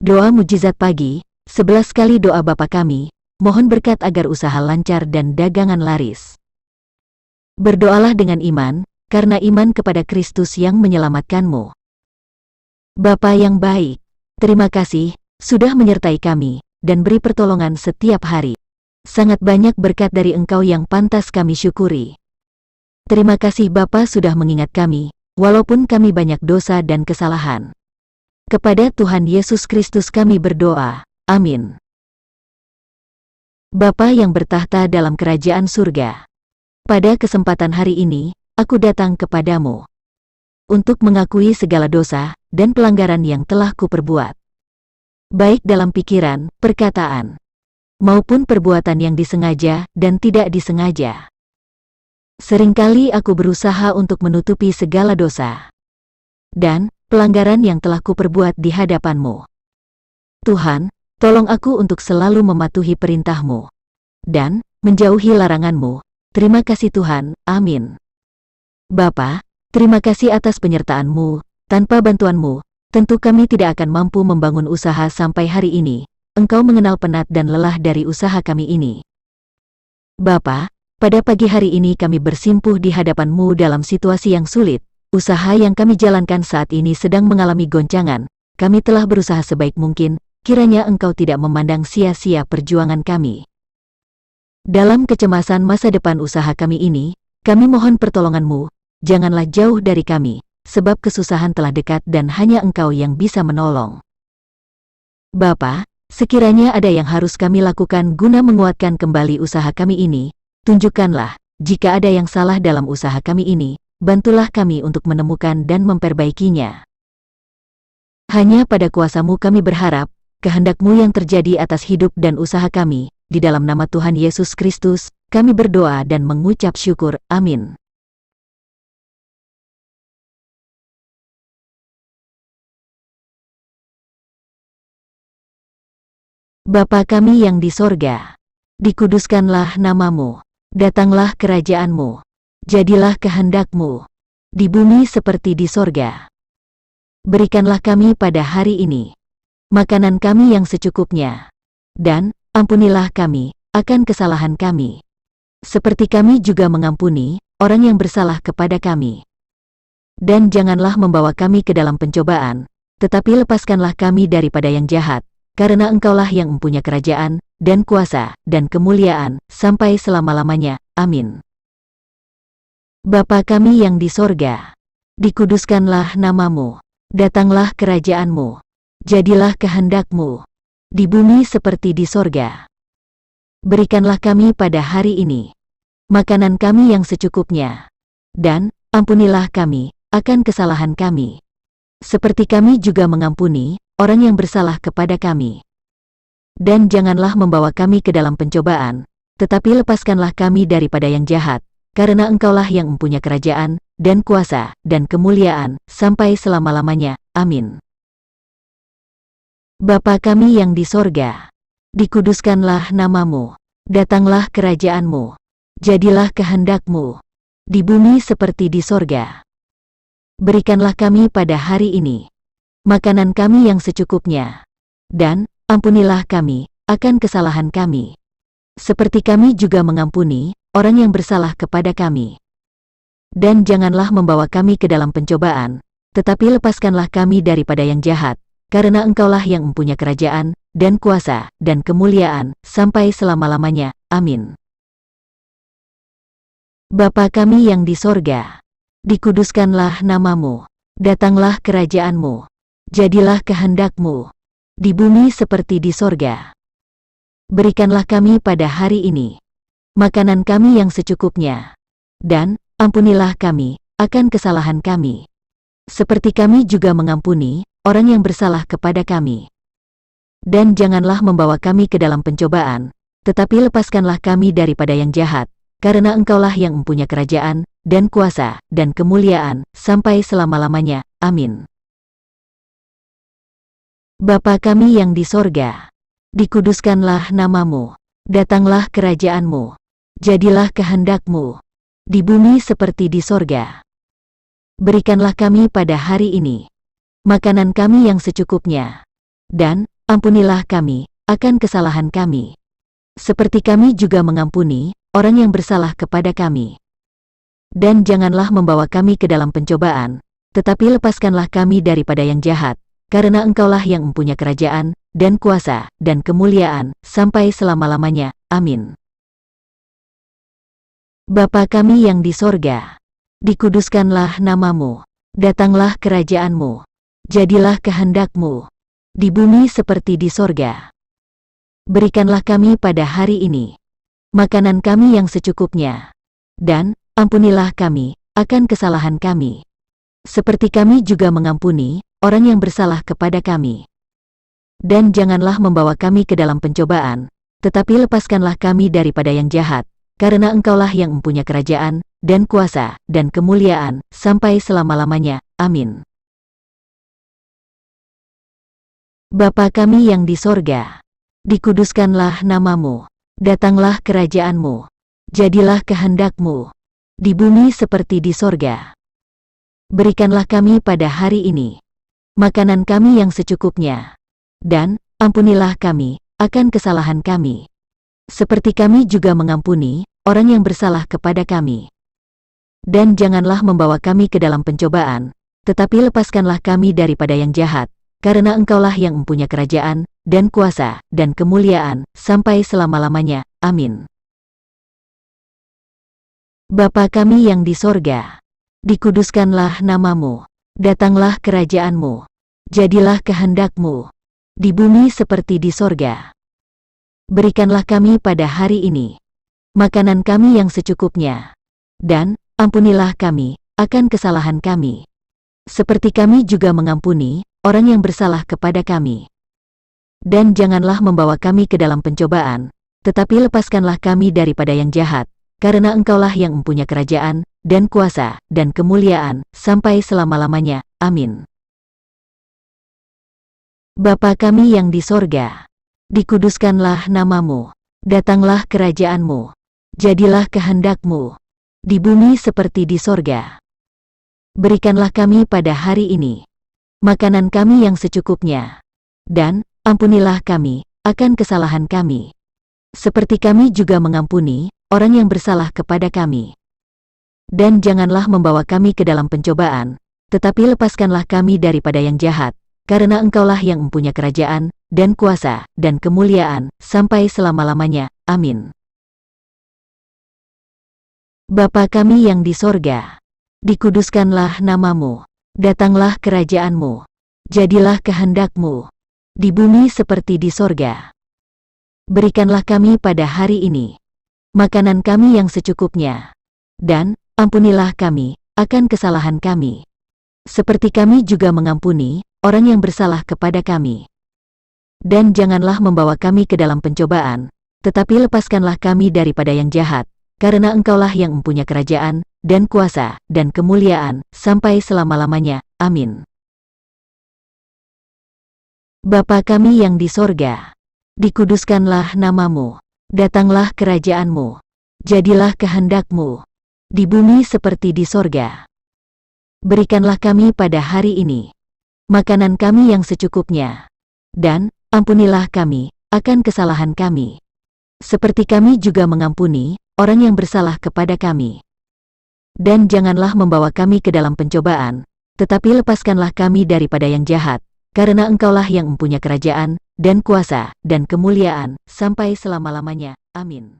Doa mujizat pagi, 11 kali doa Bapa kami, mohon berkat agar usaha lancar dan dagangan laris. Berdoalah dengan iman, karena iman kepada Kristus yang menyelamatkanmu. Bapa yang baik, terima kasih, sudah menyertai kami, dan beri pertolongan setiap hari. Sangat banyak berkat dari Engkau yang pantas kami syukuri. Terima kasih Bapa sudah mengingat kami, walaupun kami banyak dosa dan kesalahan. Kepada Tuhan Yesus Kristus kami berdoa. Amin. Bapa yang bertahta dalam kerajaan surga, pada kesempatan hari ini, aku datang kepadamu untuk mengakui segala dosa dan pelanggaran yang telah kuperbuat, baik dalam pikiran, perkataan, maupun perbuatan yang disengaja dan tidak disengaja. Seringkali aku berusaha untuk menutupi segala dosa dan pelanggaran yang telah kuperbuat di hadapan-Mu. Tuhan, tolong aku untuk selalu mematuhi perintah-Mu dan menjauhi larangan-Mu. Terima kasih Tuhan, amin. Bapa, terima kasih atas penyertaan-Mu. Tanpa bantuan-Mu, tentu kami tidak akan mampu membangun usaha sampai hari ini. Engkau mengenal penat dan lelah dari usaha kami ini. Bapa, pada pagi hari ini kami bersimpuh di hadapan-Mu dalam situasi yang sulit. Usaha yang kami jalankan saat ini sedang mengalami goncangan. Kami telah berusaha sebaik mungkin, kiranya Engkau tidak memandang sia-sia perjuangan kami. Dalam kecemasan masa depan usaha kami ini, kami mohon pertolongan-Mu, janganlah jauh dari kami, sebab kesusahan telah dekat dan hanya Engkau yang bisa menolong. Bapa, sekiranya ada yang harus kami lakukan guna menguatkan kembali usaha kami ini, tunjukkanlah, jika ada yang salah dalam usaha kami ini, bantulah kami untuk menemukan dan memperbaikinya. Hanya pada kuasa-Mu kami berharap, kehendak-Mu yang terjadi atas hidup dan usaha kami, di dalam nama Tuhan Yesus Kristus, kami berdoa dan mengucap syukur, amin. Bapa kami yang di sorga, dikuduskanlah nama-Mu, datanglah kerajaan-Mu. Jadilah kehendak-Mu, di bumi seperti di sorga. Berikanlah kami pada hari ini makanan kami yang secukupnya, dan ampunilah kami akan kesalahan kami, seperti kami juga mengampuni orang yang bersalah kepada kami. Dan janganlah membawa kami ke dalam pencobaan, tetapi lepaskanlah kami daripada yang jahat, karena Engkaulah yang mempunyai kerajaan, dan kuasa, dan kemuliaan, sampai selama-lamanya. Amin. Bapa kami yang di sorga, dikuduskanlah nama-Mu, datanglah kerajaan-Mu, jadilah kehendak-Mu, di bumi seperti di sorga. Berikanlah kami pada hari ini makanan kami yang secukupnya, dan ampunilah kami akan kesalahan kami, seperti kami juga mengampuni orang yang bersalah kepada kami. Dan janganlah membawa kami ke dalam pencobaan, tetapi lepaskanlah kami daripada yang jahat, karena Engkaulah yang mempunyai kerajaan, dan kuasa, dan kemuliaan, sampai selama-lamanya. Amin. Bapa kami yang di sorga, dikuduskanlah nama-Mu, datanglah kerajaan-Mu, jadilah kehendak-Mu, di bumi seperti di sorga. Berikanlah kami pada hari ini makanan kami yang secukupnya, dan ampunilah kami akan kesalahan kami, seperti kami juga mengampuni orang yang bersalah kepada kami. Dan janganlah membawa kami ke dalam pencobaan, tetapi lepaskanlah kami daripada yang jahat, karena Engkaulah yang mempunyai kerajaan, dan kuasa, dan kemuliaan, sampai selama-lamanya. Amin. Bapa kami yang di sorga, dikuduskanlah nama-Mu, datanglah kerajaan-Mu, jadilah kehendak-Mu, di bumi seperti di sorga. Berikanlah kami pada hari ini makanan kami yang secukupnya, dan ampunilah kami akan kesalahan kami, seperti kami juga mengampuni orang yang bersalah kepada kami. Dan janganlah membawa kami ke dalam pencobaan, tetapi lepaskanlah kami daripada yang jahat, karena Engkaulah yang mempunyai kerajaan, dan kuasa, dan kemuliaan, sampai selama-lamanya. Amin. Bapa kami yang di sorga, dikuduskanlah nama-Mu, datanglah kerajaan-Mu, jadilah kehendak-Mu, di bumi seperti di sorga. Berikanlah kami pada hari ini makanan kami yang secukupnya, dan ampunilah kami akan kesalahan kami. Seperti kami juga mengampuni orang yang bersalah kepada kami. Dan janganlah membawa kami ke dalam pencobaan, tetapi lepaskanlah kami daripada yang jahat, karena Engkaulah yang mempunyai kerajaan, dan kuasa, dan kemuliaan, sampai selama-lamanya. Amin. Bapa kami yang di sorga, dikuduskanlah namamu, datanglah kerajaanmu, jadilah kehendak-Mu, di bumi seperti di sorga. Berikanlah kami pada hari ini makanan kami yang secukupnya, dan ampunilah kami akan kesalahan kami, seperti kami juga mengampuni orang yang bersalah kepada kami. Dan janganlah membawa kami ke dalam pencobaan, tetapi lepaskanlah kami daripada yang jahat, karena Engkaulah yang mempunyai kerajaan, dan kuasa, dan kemuliaan, sampai selama-lamanya. Amin. Bapa kami yang di sorga, dikuduskanlah namamu, datanglah kerajaanmu, jadilah kehendak-Mu, di bumi seperti di sorga. Berikanlah kami pada hari ini makanan kami yang secukupnya, dan ampunilah kami akan kesalahan kami, seperti kami juga mengampuni orang yang bersalah kepada kami. Dan janganlah membawa kami ke dalam pencobaan, tetapi lepaskanlah kami daripada yang jahat, karena Engkaulah yang mempunyai kerajaan, dan kuasa, dan kemuliaan, sampai selama-lamanya. Amin. Bapa kami yang di sorga, dikuduskanlah namamu, datanglah kerajaanmu, jadilah kehendak-Mu, di bumi seperti di sorga. Berikanlah kami pada hari ini makanan kami yang secukupnya, dan ampunilah kami akan kesalahan kami, seperti kami juga mengampuni orang yang bersalah kepada kami. Dan janganlah membawa kami ke dalam pencobaan, tetapi lepaskanlah kami daripada yang jahat, karena Engkaulah yang mempunyai kerajaan, dan kuasa, dan kemuliaan, sampai selama-lamanya. Amin. Bapa kami yang di sorga, dikuduskanlah namamu, datanglah kerajaanmu, jadilah kehendak-Mu, di bumi seperti di sorga. Berikanlah kami pada hari ini makanan kami yang secukupnya, dan ampunilah kami akan kesalahan kami, seperti kami juga mengampuni orang yang bersalah kepada kami. Dan janganlah membawa kami ke dalam pencobaan, tetapi lepaskanlah kami daripada yang jahat, karena Engkaulah yang mempunyai kerajaan, dan kuasa, dan kemuliaan, sampai selama-lamanya. Amin. Bapa kami yang di sorga, dikuduskanlah namamu, datanglah kerajaanmu, jadilah kehendak-Mu, di bumi seperti di sorga. Berikanlah kami pada hari ini makanan kami yang secukupnya, dan ampunilah kami akan kesalahan kami, seperti kami juga mengampuni orang yang bersalah kepada kami. Dan janganlah membawa kami ke dalam pencobaan, tetapi lepaskanlah kami daripada yang jahat, karena Engkaulah yang mempunyai kerajaan, dan kuasa, dan kemuliaan, sampai selama-lamanya. Amin. Bapa kami yang di sorga, dikuduskanlah namamu, datanglah kerajaanmu, jadilah kehendak-Mu, di bumi seperti di sorga. Berikanlah kami pada hari ini makanan kami yang secukupnya, dan ampunilah kami akan kesalahan kami, seperti kami juga mengampuni orang yang bersalah kepada kami. Dan janganlah membawa kami ke dalam pencobaan, tetapi lepaskanlah kami daripada yang jahat, karena Engkaulah yang mempunyai kerajaan, dan kuasa, dan kemuliaan, sampai selama-lamanya. Amin.